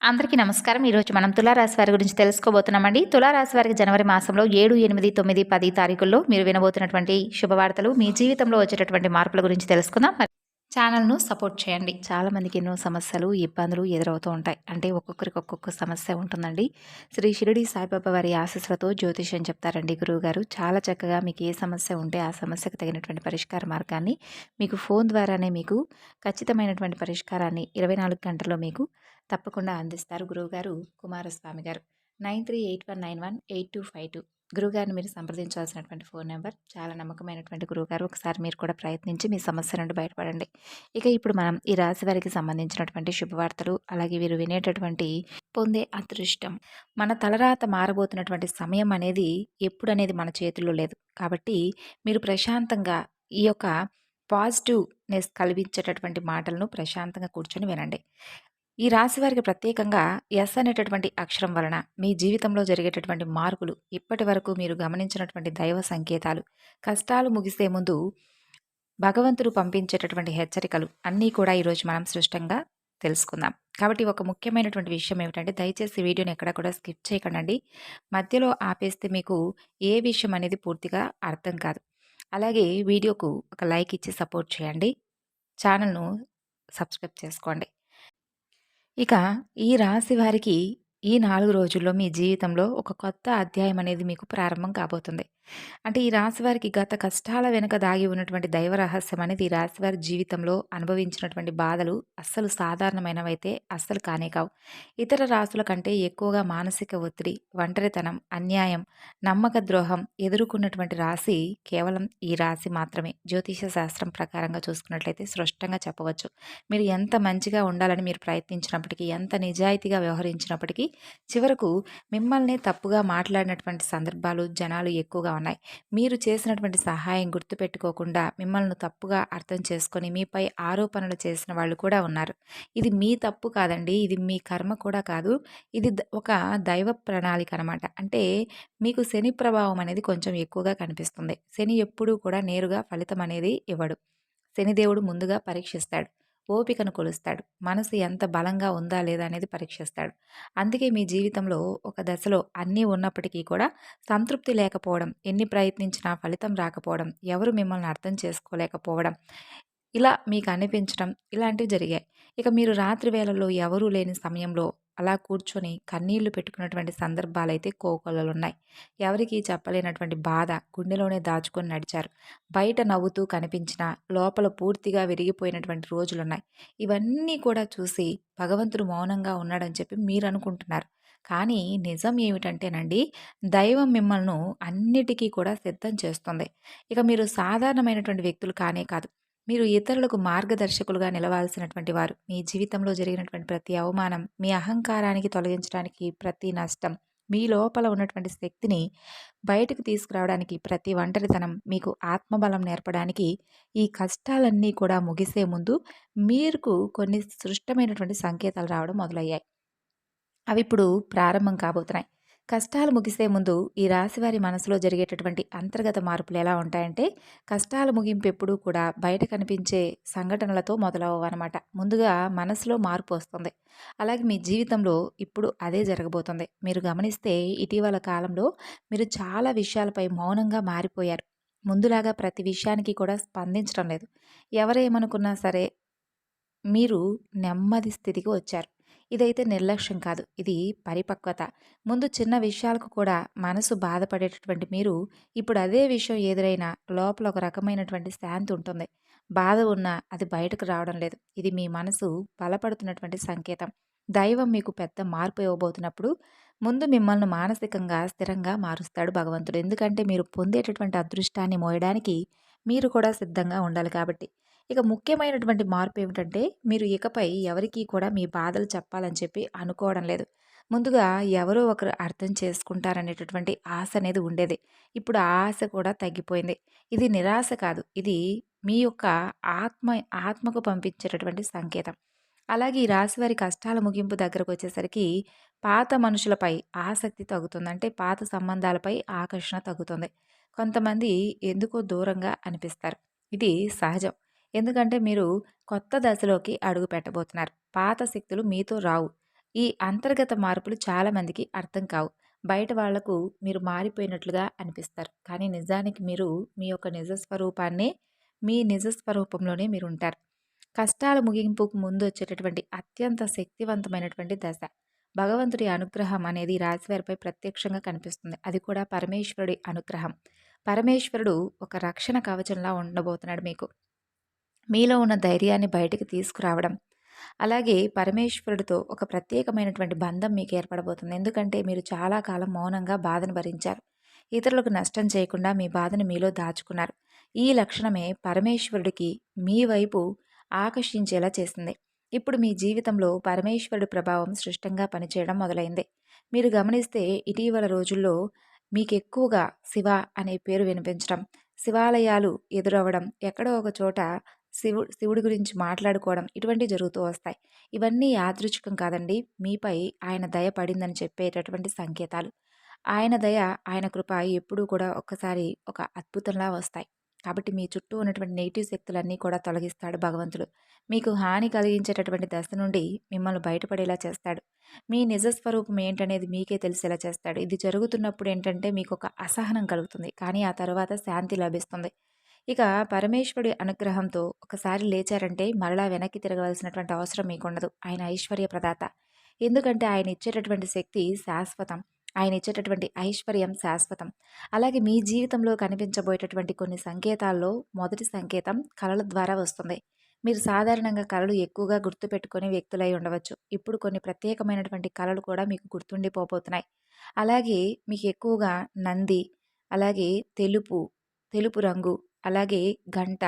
అందరికీ నమస్కారం. ఈరోజు మనం తులారాశి వారి గురించి తెలుసుకోబోతున్నామండి. తులారాశి వారికి జనవరి మాసంలో 7, 8, 9, 10 తారీఖుల్లో మీరు వినబోతున్నటువంటి శుభవార్తలు, మీ జీవితంలో వచ్చేటటువంటి మార్పుల గురించి తెలుసుకుందాం. మరి ఛానల్‌ను సపోర్ట్ చేయండి. చాలామందికి ఎన్నో సమస్యలు, ఇబ్బందులు ఎదురవుతూ ఉంటాయి. అంటే ఒక్కొక్కరికి ఒక్కొక్క సమస్య ఉంటుందండి. శ్రీ షిరిడి సాయిబాబా వారి ఆశీస్సులతో జ్యోతిష్యం చెప్తారండి గురువుగారు. చాలా చక్కగా మీకు ఏ సమస్య ఉంటే ఆ సమస్యకు తగినటువంటి పరిష్కార మార్గాన్ని మీకు ఫోన్ ద్వారానే మీకు ఖచ్చితమైనటువంటి పరిష్కారాన్ని 24 గంటల్లో మీకు తప్పకుండా అందిస్తారు గురువుగారు కుమారస్వామి గారు. 9381918252 గురువుగారిని మీరు సంప్రదించాల్సినటువంటి ఫోన్ నెంబర్. చాలా నమ్మకమైనటువంటి గురువుగారు. ఒకసారి మీరు కూడా ప్రయత్నించి మీ సమస్య నుండి బయటపడండి. ఇక ఇప్పుడు మనం ఈ రాశి వారికి సంబంధించినటువంటి శుభవార్తలు, అలాగే వీరు వినేటటువంటి పొందే అదృష్టం, మన తలరాత మారబోతున్నటువంటి సమయం అనేది ఎప్పుడనేది మన చేతుల్లో లేదు. కాబట్టి మీరు ప్రశాంతంగా ఈ యొక్క పాజిటివ్నెస్ కలిగించేటటువంటి మాటలను ప్రశాంతంగా కూర్చొని వినండి. ఈ రాశి వారికి ప్రత్యేకంగా ఎస్ అనేటటువంటి అక్షరం వలన మీ జీవితంలో జరిగేటటువంటి మార్పులు, ఇప్పటి వరకు మీరు గమనించినటువంటి దైవ సంకేతాలు, కష్టాలు ముగిసే ముందు భగవంతుడు పంపించేటటువంటి హెచ్చరికలు అన్నీ కూడా ఈరోజు మనం స్పష్టంగా తెలుసుకుందాం. కాబట్టి ఒక ముఖ్యమైనటువంటి విషయం ఏమిటంటే, దయచేసి వీడియోని ఎక్కడ కూడా స్కిప్ చేయకండి. మధ్యలో ఆపేస్తే మీకు ఏ విషయం అనేది పూర్తిగా అర్థం కాదు. అలాగే వీడియోకు ఒక లైక్ ఇచ్చి సపోర్ట్ చేయండి. ఛానల్ను సబ్స్క్రైబ్ చేసుకోండి. ఇక ఈ రాశి వారికి ఈ 4 రోజుల్లో మీ జీవితంలో ఒక కొత్త అధ్యాయం అనేది మీకు ప్రారంభం కాబోతుంది. అంటే ఈ రాశి వారికి గత కష్టాల వెనుక దాగి ఉన్నటువంటి దైవ రహస్యం అనేది ఈ రాశి వారి జీవితంలో అనుభవించినటువంటి బాధలు అస్సలు సాధారణమైనవైతే అస్సలు కానే కావు. ఇతర రాశుల కంటే ఎక్కువగా మానసిక ఒత్తిడి, ఒంటరితనం, అన్యాయం, నమ్మక ద్రోహం ఎదుర్కొన్నటువంటి రాశి కేవలం ఈ రాశి మాత్రమే. జ్యోతిష శాస్త్రం ప్రకారంగా చూసుకున్నట్లయితే స్పష్టంగా చెప్పవచ్చు. మీరు ఎంత మంచిగా ఉండాలని మీరు ప్రయత్నించినప్పటికీ, ఎంత నిజాయితీగా వ్యవహరించినప్పటికీ చివరకు మిమ్మల్ని తప్పుగా మాట్లాడినటువంటి సందర్భాలు, జనాలు ఎక్కువగా ఉన్నాయి. మీరు చేసినటువంటి సహాయం గుర్తుపెట్టుకోకుండా మిమ్మల్ని తప్పుగా అర్థం చేసుకొని మీపై ఆరోపణలు చేసిన వాళ్ళు కూడా ఉన్నారు. ఇది మీ తప్పు కాదండి. ఇది మీ కర్మ కూడా కాదు. ఇది ఒక దైవ ప్రణాళిక అనమాట. అంటే మీకు శని ప్రభావం అనేది కొంచెం ఎక్కువగా కనిపిస్తుంది. శని ఎప్పుడూ కూడా నేరుగా ఫలితం అనేది ఇవ్వడు. శనిదేవుడు ముందుగా పరీక్షిస్తాడు. ఓపికను కొలుస్తాడు. మనసు ఎంత బలంగా ఉందా లేదా అనేది పరీక్షిస్తాడు. అందుకే మీ జీవితంలో ఒక దశలో అన్నీ ఉన్నప్పటికీ కూడా సంతృప్తి లేకపోవడం, ఎన్ని ప్రయత్నించినా ఫలితం రాకపోవడం, ఎవరు మిమ్మల్ని అర్థం చేసుకోలేకపోవడం, ఇలా మీకు అనిపించడం, ఇలాంటివి జరిగాయి. ఇక మీరు రాత్రి వేళల్లో ఎవరూ లేని సమయంలో అలా కూర్చొని కన్నీళ్లు పెట్టుకున్నటువంటి సందర్భాలైతే కోకొల్లలున్నాయి. ఎవరికీ చెప్పలేనటువంటి బాధ గుండెలోనే దాచుకొని నడిచారు. బయట నవ్వుతూ కనిపించినా లోపల పూర్తిగా విరిగిపోయినటువంటి రోజులున్నాయి. ఇవన్నీ కూడా చూసి భగవంతుడు మౌనంగా ఉన్నాడని చెప్పి మీరు అనుకుంటున్నారు. కానీ నిజం ఏమిటంటేనండి, దైవం మిమ్మల్ని అన్నిటికీ కూడా సిద్ధం చేస్తుంది. ఇక మీరు సాధారణమైనటువంటి వ్యక్తులు కానే కాదు. మీరు ఇతరులకు మార్గదర్శకులుగా నిలవాల్సినటువంటి వారు. మీ జీవితంలో జరిగినటువంటి ప్రతి అవమానం, మీ అహంకారానికి తొలగించడానికి ప్రతి నష్టం, మీ లోపల ఉన్నటువంటి శక్తిని బయటకు తీసుకురావడానికి ప్రతి ఒంటరితనం, మీకు ఆత్మబలం నేర్పడానికి ఈ కష్టాలన్నీ కూడా ముగిసే ముందు మీకు కొన్ని సృష్టమైనటువంటి సంకేతాలు రావడం మొదలయ్యాయి. అవి ఇప్పుడు ప్రారంభం కాబోతున్నాయి. కష్టాలు ముగిసే ముందు ఈ రాశివారి మనసులో జరిగేటటువంటి అంతర్గత మార్పులు ఎలా ఉంటాయంటే, కష్టాల ముగింపు ఎప్పుడూ కూడా బయట కనిపించే సంఘటనలతో మొదలవ్వనమాట. ముందుగా మనసులో మార్పు వస్తుంది. అలాగే మీ జీవితంలో ఇప్పుడు అదే జరగబోతుంది. మీరు గమనిస్తే ఇటీవల కాలంలో మీరు చాలా విషయాలపై మౌనంగా మారిపోయారు. ముందులాగా ప్రతి విషయానికి కూడా స్పందించడం లేదు. ఎవరేమనుకున్నా సరే మీరు నెమ్మది స్థితికి వచ్చారు. ఇదైతే నిర్లక్ష్యం కాదు. ఇది పరిపక్వత. ముందు చిన్న విషయాలకు కూడా మనసు బాధపడేటటువంటి మీరు ఇప్పుడు అదే విషయం ఎదురైనా లోపల ఒక రకమైనటువంటి శాంతి ఉంటుంది. బాధ ఉన్నా అది బయటకు రావడం లేదు. ఇది మీ మనసు బలపడుతున్నటువంటి సంకేతం. దైవం మీకు పెద్ద మార్పు ఇవ్వబోతున్నప్పుడు ముందు మిమ్మల్ని మానసికంగా స్థిరంగా మారుస్తాడు భగవంతుడు. ఎందుకంటే మీరు పొందేటటువంటి అదృష్టాన్ని మోయడానికి మీరు కూడా సిద్ధంగా ఉండాలి కాబట్టి. ఇక ముఖ్యమైనటువంటి మార్పు ఏమిటంటే, మీరు ఇకపై ఎవరికీ కూడా మీ బాధలు చెప్పాలని చెప్పి అనుకోవడం లేదు. ముందుగా ఎవరో ఒకరు అర్థం చేసుకుంటారనేటటువంటి ఆశ అనేది ఉండేది. ఇప్పుడు ఆ ఆశ కూడా తగ్గిపోయింది. ఇది నిరాశ కాదు. ఇది మీ యొక్క ఆత్మ ఆత్మకు పంపించేటటువంటి సంకేతం. అలాగే ఈ రాశి వారి కష్టాల ముగింపు దగ్గరకొచ్చేసరికి పాత మనుషులపై ఆసక్తి తగ్గుతుంది. అంటే పాత సంబంధాలపై ఆకర్షణ తగ్గుతుంది. కొంతమంది ఎందుకో దూరంగా అనిపిస్తారు. ఇది సహజం. ఎందుకంటే మీరు కొత్త దశలోకి అడుగు పెట్టబోతున్నారు. పాత శక్తులు మీతో రావు. ఈ అంతర్గత మార్పులు చాలామందికి అర్థం కావు. బయట వాళ్లకు మీరు మారిపోయినట్లుగా అనిపిస్తారు. కానీ నిజానికి మీరు మీ యొక్క నిజ స్వరూపాన్నే మీ నిజ స్వరూపంలోనే మీరుంటారు. కష్టాల ముగింపుకు ముందు వచ్చేటటువంటి అత్యంత శక్తివంతమైనటువంటి దశ. భగవంతుడి అనుగ్రహం అనేది ఈ రాశివారిపై ప్రత్యక్షంగా కనిపిస్తుంది. అది కూడా పరమేశ్వరుడి అనుగ్రహం. పరమేశ్వరుడు ఒక రక్షణ కవచంలా ఉండబోతున్నాడు మీకు. మీలో ఉన్న ధైర్యాన్ని బయటికి తీసుకురావడం, అలాగే పరమేశ్వరుడితో ఒక ప్రత్యేకమైనటువంటి బంధం మీకు ఏర్పడబోతుంది. ఎందుకంటే మీరు చాలా కాలం మౌనంగా బాధను భరించారు. ఇతరులకు నష్టం చేయకుండా మీ బాధను మీలో దాచుకున్నారు. ఈ లక్షణమే పరమేశ్వరుడికి మీ వైపు ఆకర్షించేలా చేసింది. ఇప్పుడు మీ జీవితంలో పరమేశ్వరుడి ప్రభావం సృష్టంగా పనిచేయడం మొదలైంది. మీరు గమనిస్తే ఇటీవల రోజుల్లో మీకెక్కువగా శివ అనే పేరు వినిపించడం, శివాలయాలు ఎదురవ్వడం, ఎక్కడో ఒక చోట శివుడి గురించి మాట్లాడుకోవడం ఇటువంటివి జరుగుతూ వస్తాయి. ఇవన్నీ యాదృచ్ఛికం కాదండి. మీపై ఆయన దయ పడిందని చెప్పేటటువంటి సంకేతాలు. ఆయన దయ, ఆయన కృప ఎప్పుడూ కూడా ఒక్కసారి ఒక అద్భుతంలా వస్తాయి. కాబట్టి మీ చుట్టూ ఉన్నటువంటి నెగిటివ్ శక్తులన్నీ కూడా తొలగిస్తాడు భగవంతుడు. మీకు హాని కలిగించేటటువంటి దశ నుండి మిమ్మల్ని బయటపడేలా చేస్తాడు. మీ నిజ స్వరూపం ఏంటనేది మీకే తెలిసేలా చేస్తాడు. ఇది జరుగుతున్నప్పుడు ఏంటంటే మీకు ఒక అసహనం కలుగుతుంది. కానీ ఆ తర్వాత శాంతి లభిస్తుంది. ఇక పరమేశ్వరుడి అనుగ్రహంతో ఒకసారి లేచారంటే మరలా వెనక్కి తిరగవలసినటువంటి అవసరం మీకుండదు. ఆయన ఐశ్వర్య ప్రదాత. ఎందుకంటే ఆయన ఇచ్చేటటువంటి శక్తి శాశ్వతం. ఆయన ఇచ్చేటటువంటి ఐశ్వర్యం శాశ్వతం. అలాగే మీ జీవితంలో కనిపించబోయేటటువంటి కొన్ని సంకేతాల్లో మొదటి సంకేతం కళల ద్వారా వస్తుంది. మీరు సాధారణంగా కళలు ఎక్కువగా గుర్తుపెట్టుకునే వ్యక్తులై ఉండవచ్చు. ఇప్పుడు కొన్ని ప్రత్యేకమైనటువంటి కళలు కూడా మీకు గుర్తుండిపోబోతున్నాయి. అలాగే మీకు ఎక్కువగా నంది, అలాగే తెలుపు, తెలుపు రంగు, అలాగే గంట,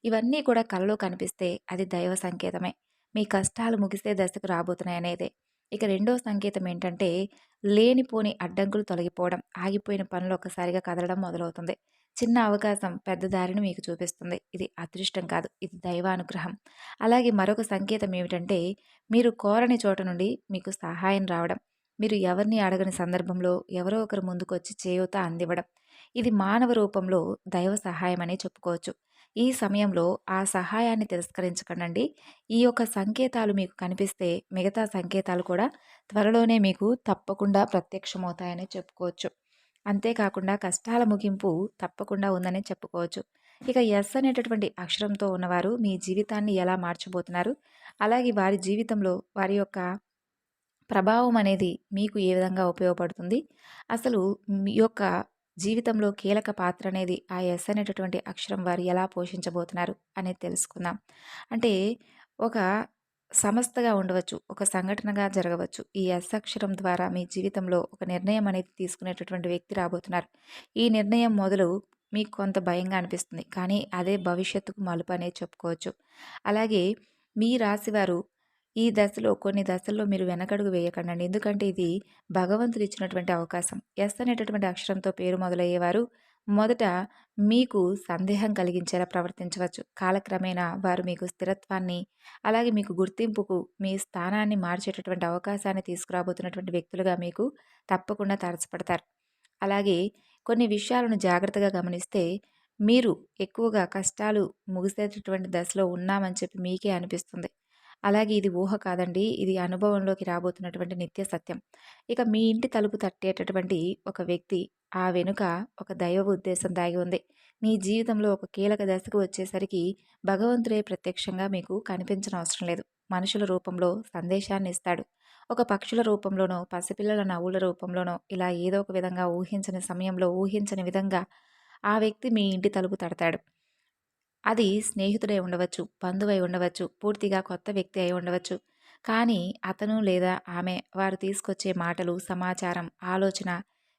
ఇవన్నీ కూడా కలలో కనిపిస్తే అది దైవ సంకేతమే. మీ కష్టాలు ముగిసే దశకు రాబోతున్నాయనేదే. ఇక రెండో సంకేతం ఏంటంటే లేనిపోని అడ్డంకులు తొలగిపోవడం, ఆగిపోయిన పనులు ఒక్కసారిగా కదలడం మొదలవుతుంది. చిన్న అవకాశం పెద్ద దారిని మీకు చూపిస్తుంది. ఇది అదృష్టం కాదు, ఇది దైవానుగ్రహం. అలాగే మరొక సంకేతం ఏమిటంటే మీరు కోరని చోట నుండి మీకు సహాయం రావడం. మీరు ఎవరిని అడగని సందర్భంలో ఎవరో ఒకరు ముందుకొచ్చి చేయూత అందివ్వడం. ఇది మానవ రూపంలో దైవ సహాయం అనే చెప్పుకోవచ్చు. ఈ సమయంలో ఆ సహాయాన్ని తిరస్కరించకండి. ఈ యొక్క సంకేతాలు మీకు కనిపిస్తే మిగతా సంకేతాలు కూడా త్వరలోనే మీకు తప్పకుండా ప్రత్యక్షమవుతాయని చెప్పుకోవచ్చు. అంతేకాకుండా కష్టాల ముగింపు తప్పకుండా ఉందని చెప్పుకోవచ్చు. ఇక ఎస్ అనేటటువంటి అక్షరంతో ఉన్నవారు మీ జీవితాన్ని ఎలా మార్చబోతున్నారు, అలాగే వారి జీవితంలో వారి యొక్క ప్రభావం అనేది మీకు ఏ విధంగా ఉపయోగపడుతుంది, అసలు మీ యొక్క జీవితంలో కీలక పాత్ర అనేది ఆ ఎస్ అనేటటువంటి అక్షరం వారు ఎలా పోషించబోతున్నారు అనేది తెలుసుకుందాం. అంటే ఒక సమస్తగా ఉండవచ్చు, ఒక సంఘటనగా జరగవచ్చు. ఈ ఎస్ అక్షరం ద్వారా మీ జీవితంలో ఒక నిర్ణయం అనేది తీసుకునేటటువంటి వ్యక్తి రాబోతున్నారు. ఈ నిర్ణయం మొదలు మీకు కొంత భయంగా అనిపిస్తుంది, కానీ అదే భవిష్యత్తుకు మలుపు అనేది చెప్పుకోవచ్చు. అలాగే మీ రాశివారు ఈ దశలో కొన్ని దశల్లో మీరు వెనకడుగు వేయకండి. ఎందుకంటే ఇది భగవంతుడు ఇచ్చినటువంటి అవకాశం. ఎస్ అనేటటువంటి అక్షరంతో పేరు మొదలయ్యేవారు మొదట మీకు సందేహం కలిగించేలా ప్రవర్తించవచ్చు. కాలక్రమేణా వారు మీకు స్థిరత్వాన్ని, అలాగే మీకు గుర్తింపుకు మీ స్థానాన్ని మార్చేటటువంటి అవకాశాన్ని తీసుకురాబోతున్నటువంటి వ్యక్తులుగా మీకు తప్పకుండా తారసపడతారు. అలాగే కొన్ని విషయాలను జాగ్రత్తగా గమనిస్తే మీరు ఎక్కువగా కష్టాలు ముగిసేటటువంటి దశలో ఉన్నామని చెప్పి మీకే అనిపిస్తుంది. అలాగే ఇది ఊహ కాదండి. ఇది అనుభవంలోకి రాబోతున్నటువంటి నిత్య సత్యం. ఇక మీ ఇంటి తలుపు తట్టేటటువంటి ఒక వ్యక్తి, ఆ వెనుక ఒక దైవ ఉద్దేశం దాగి ఉంది. మీ జీవితంలో ఒక కీలక దశకు వచ్చేసరికి భగవంతుడే ప్రత్యక్షంగా మీకు కనిపించనవసరం లేదు. మనుషుల రూపంలో సందేశాన్ని ఇస్తాడు. ఒక పక్షుల రూపంలోనో, పసిపిల్లల నవ్వుల రూపంలోనో, ఇలా ఏదో ఒక విధంగా ఊహించని సమయంలో, ఊహించని విధంగా ఆ వ్యక్తి మీ ఇంటి తలుపు తడతాడు. అది స్నేహితుడై ఉండవచ్చు, బంధువై ఉండవచ్చు, పూర్తిగా కొత్త వ్యక్తి అయి ఉండవచ్చు. కానీ అతను లేదా ఆమె వారు తీసుకొచ్చే మాటలు, సమాచారం, ఆలోచన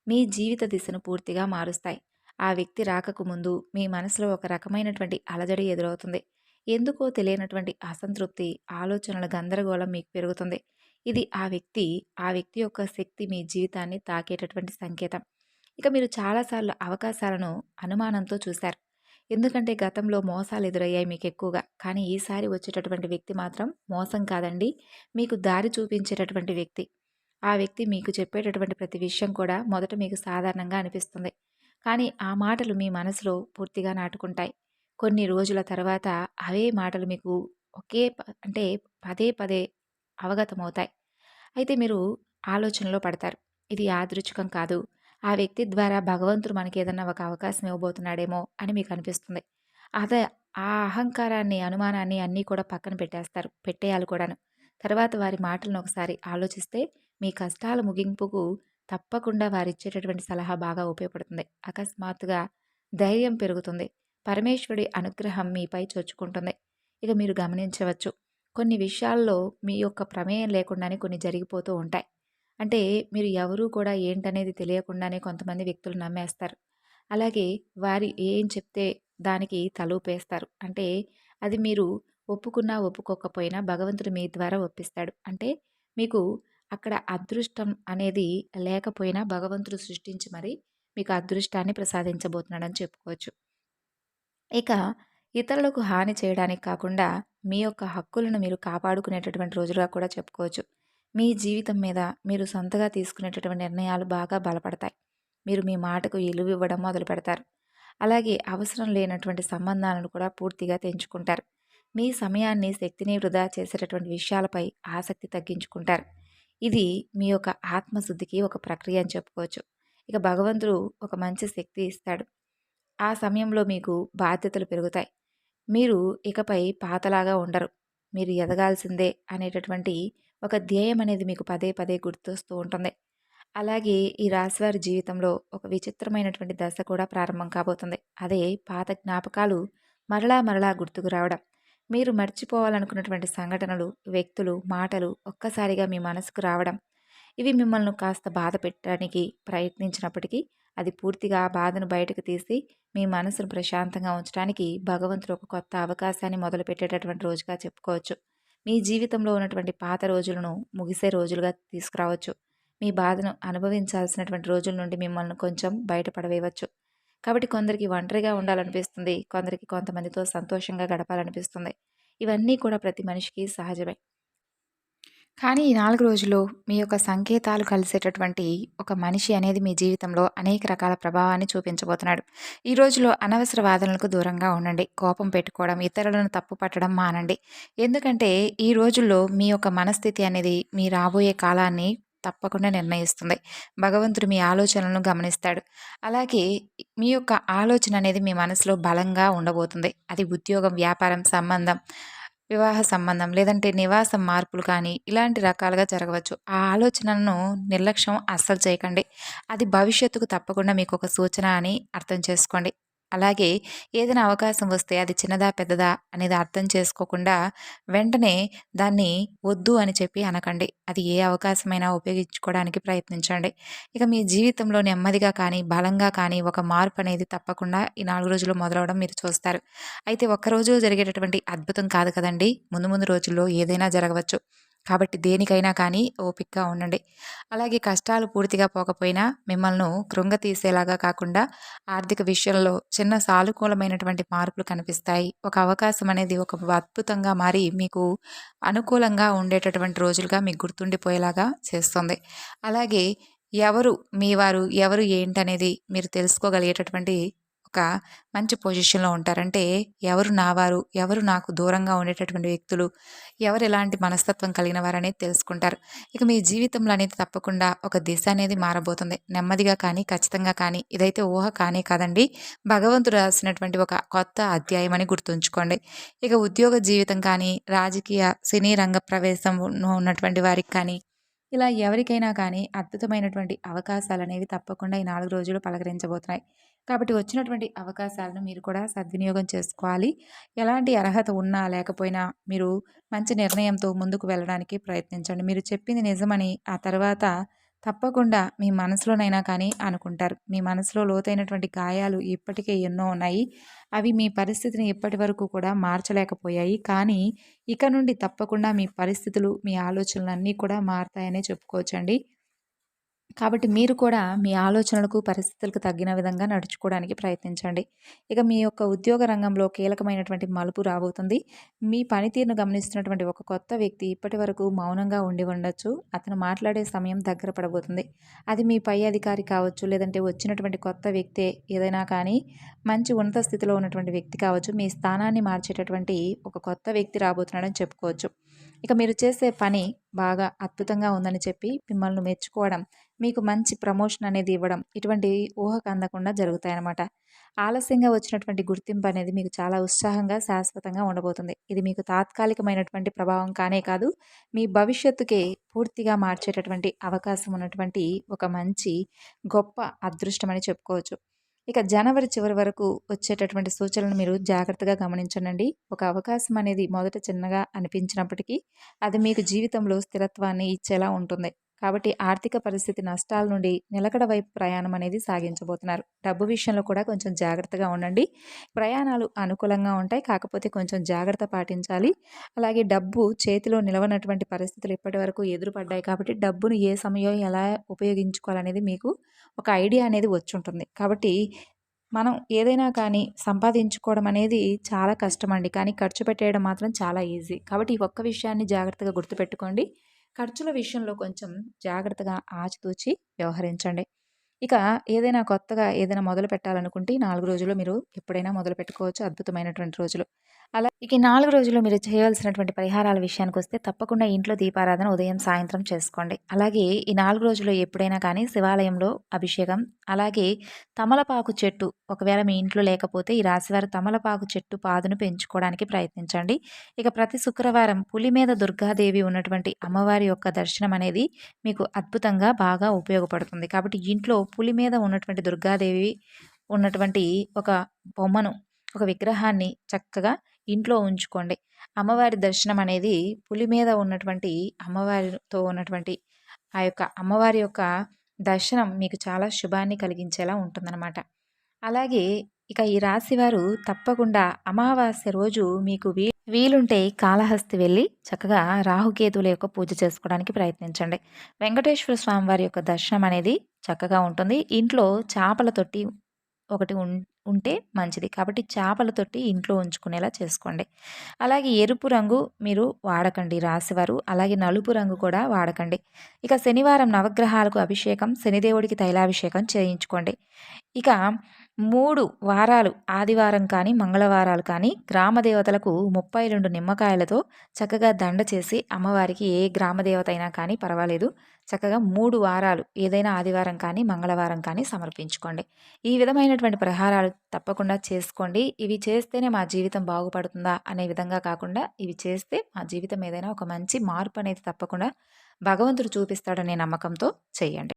మీ జీవిత దిశను పూర్తిగా మారుస్తాయి. ఆ వ్యక్తి రాకకు ముందు మీ మనసులో ఒక రకమైనటువంటి అలజడి ఎదురవుతుంది. ఎందుకో తెలియనటువంటి అసంతృప్తి, ఆలోచనల గందరగోళం మీకు పెరుగుతుంది. ఇది ఆ వ్యక్తి యొక్క శక్తి మీ జీవితాన్ని తాకేటటువంటి సంకేతం. ఇక మీరు చాలాసార్లు అవకాశాలను అనుమానంతో చూశారు. ఎందుకంటే గతంలో మోసాలు ఎదురయ్యాయి మీకు ఎక్కువగా. కానీ ఈసారి వచ్చేటటువంటి వ్యక్తి మాత్రం మోసం కాదండి, మీకు దారి చూపించేటటువంటి వ్యక్తి. ఆ వ్యక్తి మీకు చెప్పేటటువంటి ప్రతి విషయం కూడా మొదట మీకు సాధారణంగా అనిపిస్తుంది. కానీ ఆ మాటలు మీ మనసులో పూర్తిగా నాటుకుంటాయి. కొన్ని రోజుల తర్వాత అవే మాటలు మీకు అంటే పదే పదే అవగతమవుతాయి. అయితే మీరు ఆలోచనలో పడతారు. ఇది యాదృచ్ఛికం కాదు. ఆ వ్యక్తి ద్వారా భగవంతుడు మనకేదన్నా ఒక అవకాశం ఇవ్వబోతున్నాడేమో అని మీకనిపిస్తుంది. అదే ఆ అహంకారాన్ని, అనుమానాన్ని అన్నీ కూడా పక్కన పెట్టేస్తారు. పెట్టేయాలి కూడాను. తర్వాత వారి మాటలను ఒకసారి ఆలోచిస్తే మీ కష్టాల ముగింపుకు తప్పకుండా వారిచ్చేటటువంటి సలహా బాగా ఉపయోగపడుతుంది. అకస్మాత్తుగా ధైర్యం పెరుగుతుంది. పరమేశ్వరుడి అనుగ్రహం మీపై చొచ్చుకుంటుంది. ఇక మీరు గమనించవచ్చు. కొన్ని విషయాల్లో మీ యొక్క ప్రమేయం లేకుండానే కొన్ని జరిగిపోతూ ఉంటాయి. అంటే మీరు ఎవరు కూడా ఏంటనేది తెలియకుండానే కొంతమంది వ్యక్తులు నమ్మేస్తారు. అలాగే వారు ఏం చెప్తే దానికి తలూపేస్తారు. అంటే అది మీరు ఒప్పుకున్నా, ఒప్పుకోకపోయినా భగవంతుడు మీ ద్వారా ఒప్పిస్తాడు. అంటే మీకు అక్కడ అదృష్టం అనేది లేకపోయినా భగవంతుడు సృష్టించి మరి మీకు అదృష్టాన్ని ప్రసాదించబోతున్నాడని చెప్పుకోవచ్చు. ఇక ఇతరులకు హాని చేయడానికి కాకుండా మీ యొక్క హక్కులను మీరు కాపాడుకునేటటువంటి రోజులుగా కూడా చెప్పుకోవచ్చు. మీ జీవితం మీద మీరు సొంతగా తీసుకునేటటువంటి నిర్ణయాలు బాగా బలపడతాయి. మీరు మీ మాటకు విలువివ్వడం మొదలుపెడతారు. అలాగే అవసరం లేనటువంటి సంబంధాలను కూడా పూర్తిగా తెంచుకుంటారు. మీ సమయాన్ని, శక్తిని వృధా చేసేటటువంటి విషయాలపై ఆసక్తి తగ్గించుకుంటారు. ఇది మీ యొక్క ఆత్మశుద్ధికి ఒక ప్రక్రియ అని చెప్పుకోవచ్చు. ఇక భగవంతుడు ఒక మంచి శక్తి ఇస్తాడు. ఆ సమయంలో మీకు బాధ్యతలు పెరుగుతాయి. మీరు ఇకపై పాతలాగా ఉండరు. మీరు ఎదగాల్సిందే అనేటటువంటి ఒక ధ్యేయం అనేది మీకు పదే పదే గుర్తొస్తూ ఉంటుంది. అలాగే ఈ రాశివారి జీవితంలో ఒక విచిత్రమైనటువంటి దశ కూడా ప్రారంభం కాబోతుంది. అదే పాత జ్ఞాపకాలు మరలా మరలా గుర్తుకు రావడం. మీరు మర్చిపోవాలనుకున్నటువంటి సంఘటనలు, వ్యక్తులు, మాటలు ఒక్కసారిగా మీ మనసుకు రావడం. ఇవి మిమ్మల్ని కాస్త బాధ పెట్టడానికి ప్రయత్నించినప్పటికీ అది పూర్తిగా ఆ బాధను బయటకు తీసి మీ మనసును ప్రశాంతంగా ఉంచడానికి భగవంతుడు ఒక కొత్త అవకాశాన్ని మొదలుపెట్టేటటువంటి రోజుగా చెప్పుకోవచ్చు. మీ జీవితంలో ఉన్నటువంటి పాత రోజులను ముగిసే రోజులుగా తీసుకురావచ్చు. మీ బాధను అనుభవించాల్సినటువంటి రోజుల నుండి మిమ్మల్ని కొంచెం బయటపడవేయవచ్చు. కాబట్టి కొందరికి ఒంటరిగా ఉండాలనిపిస్తుంది. కొందరికి కొంతమందితో సంతోషంగా గడపాలనిపిస్తుంది. ఇవన్నీ కూడా ప్రతి మనిషికి సహజమే. కానీ ఈ 4 రోజుల్లో మీ యొక్క సంకేతాలు కలిసేటటువంటి ఒక మనిషి అనేది మీ జీవితంలో అనేక రకాల ప్రభావాన్ని చూపించబోతున్నాడు. ఈ రోజులో అనవసర వాదనలకు దూరంగా ఉండండి. కోపం పెట్టుకోవడం, ఇతరులను తప్పు పట్టడం మానండి. ఎందుకంటే ఈ రోజుల్లో మీ యొక్క మనస్థితి అనేది మీ రాబోయే కాలాన్ని తప్పకుండా నిర్ణయిస్తుంది. భగవంతుడు మీ ఆలోచనలను గమనిస్తాడు. అలాగే మీ యొక్క ఆలోచన అనేది మీ మనసులో బలంగా ఉండబోతుంది. అది ఉద్యోగం, వ్యాపారం, సంబంధం, వివాహ సంబంధం లేదంటే నివాసం మార్పులు కానీ ఇలాంటి రకాలుగా జరగవచ్చు. ఆ ఆలోచనలను నిర్లక్ష్యం అస్సలు చేయకండి. అది భవిష్యత్తుకు తప్పకుండా మీకు ఒక సూచన అని అర్థం చేసుకోండి. అలాగే ఏదైనా అవకాశం వస్తే అది చిన్నదా, పెద్దదా అనేది అర్థం చేసుకోకుండా వెంటనే దాన్ని వద్దు అని చెప్పి అనకండి. అది ఏ అవకాశమైనా ఉపయోగించుకోవడానికి ప్రయత్నించండి. ఇక మీ జీవితంలో నెమ్మదిగా కానీ, బలంగా కానీ ఒక మార్పు అనేది తప్పకుండా ఈ 4 రోజుల్లో మొదలవ్వడం మీరు చూస్తారు. అయితే ఒక్కరోజులో జరిగేటటువంటి అద్భుతం కాదు కదండీ! ముందు ముందు రోజుల్లో ఏదైనా జరగవచ్చు. కాబట్టి దేనికైనా కానీ ఓపికగా ఉండండి. అలాగే కష్టాలు పూర్తిగా పోకపోయినా మిమ్మల్ని కృంగతీసేలాగా కాకుండా ఆర్థిక విషయంలో చిన్న సానుకూలమైనటువంటి మార్పులు కనిపిస్తాయి. ఒక అవకాశం అనేది ఒక అద్భుతంగా మారి మీకు అనుకూలంగా ఉండేటటువంటి రోజులుగా మీకు గుర్తుండిపోయేలాగా చేస్తుంది. అలాగే ఎవరు మీ వారు, ఎవరు ఏంటనేది మీరు తెలుసుకోగలిగేటటువంటి ఒక మంచి పొజిషన్‌లో ఉంటారు. అంటే ఎవరు నా వారు, ఎవరు నాకు దూరంగా ఉండేటటువంటి వ్యక్తులు, ఎవరు ఎలాంటి మనస్తత్వం కలిగిన వారనేది తెలుసుకుంటారు. ఇక మీ జీవితంలో అనేది తప్పకుండా ఒక దిశ అనేది మారబోతుంది. నెమ్మదిగా కానీ, ఖచ్చితంగా కానీ ఇదైతే ఊహ కానే కాదండి. భగవంతుడు రాసినటువంటి ఒక కొత్త అధ్యాయం అని గుర్తుంచుకోండి. ఇక ఉద్యోగ జీవితం కానీ, రాజకీయ, సినీ రంగ ప్రవేశంలో ఉన్నటువంటి వారికి కానీ, ఇలా ఎవరికైనా కానీ అద్భుతమైనటువంటి అవకాశాలనేవి తప్పకుండా ఈ 4 రోజులు పలకరించబోతున్నాయి. కాబట్టి వచ్చినటువంటి అవకాశాలను మీరు కూడా సద్వినియోగం చేసుకోవాలి. ఎలాంటి అర్హత ఉన్నా లేకపోయినా మీరు మంచి నిర్ణయంతో ముందుకు వెళ్ళడానికి ప్రయత్నించండి. మీరు చెప్పింది నిజమని ఆ తర్వాత తప్పకుండా మీ మనసులోనైనా కానీ అనుకుంటారు. మీ మనసులో లోతైనటువంటి గాయాలు ఇప్పటికే ఎన్నో ఉన్నాయి. అవి మీ పరిస్థితిని ఇప్పటివరకు కూడా మార్చలేకపోయాయి. కానీ ఇక నుండి తప్పకుండా మీ పరిస్థితులు, మీ ఆలోచనలన్నీ కూడా మారతాయనే చెప్పుకోవచ్చండి. కాబట్టి మీరు కూడా మీ ఆలోచనలకు, పరిస్థితులకు తగ్గిన విధంగా నడుచుకోవడానికి ప్రయత్నించండి. ఇక మీ యొక్క ఉద్యోగ రంగంలో కీలకమైనటువంటి మలుపు రాబోతుంది. మీ పనితీరును గమనిస్తున్నటువంటి ఒక కొత్త వ్యక్తి ఇప్పటివరకు మౌనంగా ఉండి ఉండొచ్చు. అతను మాట్లాడే సమయం దగ్గర పడబోతుంది. అది మీ పై అధికారి కావచ్చు, లేదంటే వచ్చినటువంటి కొత్త వ్యక్తే ఏదైనా కానీ మంచి ఉన్నత స్థితిలో ఉన్నటువంటి వ్యక్తి కావచ్చు. మీ స్థానాన్ని మార్చేటటువంటి ఒక కొత్త వ్యక్తి రాబోతున్నాడని చెప్పుకోవచ్చు. ఇక మీరు చేసే పని బాగా అద్భుతంగా ఉందని చెప్పి మిమ్మల్ని మెచ్చుకోవడం, మీకు మంచి ప్రమోషన్ అనేది ఇవ్వడం ఇటువంటి ఊహకు అందకుండా జరుగుతాయన్నమాట. ఆలస్యంగా వచ్చినటువంటి గుర్తింపు అనేది మీకు చాలా ఉత్సాహంగా, శాశ్వతంగా ఉండబోతుంది. ఇది మీకు తాత్కాలికమైనటువంటి ప్రభావం కానే కాదు, మీ భవిష్యత్తుకే పూర్తిగా మార్చేటటువంటి అవకాశం ఉన్నటువంటి ఒక మంచి గొప్ప అదృష్టమని చెప్పుకోవచ్చు. ఇక జనవరి చివరి వరకు వచ్చేటటువంటి సూచనలను మీరు జాగ్రత్తగా గమనించండి. ఒక అవకాశం అనేది మొదట చిన్నగా అనిపించినప్పటికీ అది మీకు జీవితంలో స్థిరత్వాన్ని ఇచ్చేలా ఉంటుంది. కాబట్టి ఆర్థిక పరిస్థితి నష్టాల నుండి నిలకడ వైపు ప్రయాణం అనేది సాగించబోతున్నారు. డబ్బు విషయంలో కూడా కొంచెం జాగ్రత్తగా ఉండండి. ప్రయాణాలు అనుకూలంగా ఉంటాయి. కాకపోతే కొంచెం జాగ్రత్త పాటించాలి. అలాగే డబ్బు చేతిలో నిలవనటువంటి పరిస్థితులు ఇప్పటివరకు ఎదురుపడ్డాయి కాబట్టి డబ్బును ఏ సమయం ఎలా ఉపయోగించుకోవాలనేది మీకు ఒక ఐడియా అనేది వచ్చుంటుంది. కాబట్టి మనం ఏదైనా కానీ సంపాదించుకోవడం అనేది చాలా కష్టమండి. కానీ ఖర్చు పెట్టేయడం మాత్రం చాలా ఈజీ. కాబట్టి ఈ ఒక్క విషయాన్ని జాగ్రత్తగా గుర్తుపెట్టుకోండి. ఖర్చుల విషయంలో కొంచెం జాగ్రత్తగా ఆచితూచి వ్యవహరించండి. ఇక ఏదైనా కొత్తగా ఏదైనా మొదలు పెట్టాలనుకుంటే ఈ 4 రోజుల్లో మీరు ఎప్పుడైనా మొదలుపెట్టుకోవచ్చు. అద్భుతమైనటువంటి రోజులు. ఇక ఈ 4 రోజుల్లో మీరు చేయాల్సినటువంటి పరిహారాల విషయానికొస్తే తప్పకుండా ఇంట్లో దీపారాధన ఉదయం, సాయంత్రం చేసుకోండి. అలాగే ఈ 4 రోజుల్లో ఎప్పుడైనా కానీ శివాలయంలో అభిషేకం, అలాగే తమలపాకు చెట్టు ఒకవేళ మీ ఇంట్లో లేకపోతే ఈ రాశివారు తమలపాకు చెట్టు పాదును పెంచుకోవడానికి ప్రయత్నించండి. ఇక ప్రతి శుక్రవారం పులి మీద దుర్గాదేవి ఉన్నటువంటి అమ్మవారి యొక్క దర్శనం అనేది మీకు అద్భుతంగా బాగా ఉపయోగపడుతుంది. కాబట్టి ఇంట్లో పులి మీద ఉన్నటువంటి దుర్గాదేవి ఉన్నటువంటి ఒక బొమ్మను, ఒక విగ్రహాన్ని చక్కగా ఇంట్లో ఉంచుకోండి. అమ్మవారి దర్శనం అనేది పులి మీద ఉన్నటువంటి అమ్మవారితో ఉన్నటువంటి ఆ యొక్క అమ్మవారి యొక్క దర్శనం మీకు చాలా శుభాన్ని కలిగించేలా ఉంటుందన్నమాట. అలాగే ఇక ఈ రాశివారు తప్పకుండా అమావాస్య రోజు మీకు వీలుంటే కాళహస్తి వెళ్ళి చక్కగా రాహుకేతువుల యొక్క పూజ చేసుకోవడానికి ప్రయత్నించండి. వెంకటేశ్వర స్వామి వారి యొక్క దర్శనం అనేది చక్కగా ఉంటుంది. ఇంట్లో చేపల తొట్టి ఒకటి ఉంటే మంచిది. కాబట్టి చేపల తొట్టి ఇంట్లో ఉంచుకునేలా చేసుకోండి. అలాగే ఎరుపు రంగు మీరు వాడకండి రాశివారు. అలాగే నలుపు రంగు కూడా వాడకండి. ఇక శనివారం నవగ్రహాలకు అభిషేకం, శనిదేవుడికి తైలాభిషేకం చేయించుకోండి. ఇక 3 వారాలు ఆదివారం కానీ, మంగళవారాలు కానీ గ్రామ దేవతలకు 32 నిమ్మకాయలతో చక్కగా దండ చేసి అమ్మవారికి ఏ గ్రామ దేవత అయినా కానీ పర్వాలేదు. చక్కగా 3 వారాలు ఏదైనా ఆదివారం కానీ, మంగళవారం కానీ సమర్పించుకోండి. ఈ విధమైనటువంటి పరిహారాలు తప్పకుండా చేసుకోండి. ఇవి చేస్తేనే మా జీవితం బాగుపడుతుందా అనే విధంగా కాకుండా ఇవి చేస్తే మా జీవితం ఏదైనా ఒక మంచి మార్పు అనేది తప్పకుండా భగవంతుడు చూపిస్తాడనే నమ్మకంతో చేయండి.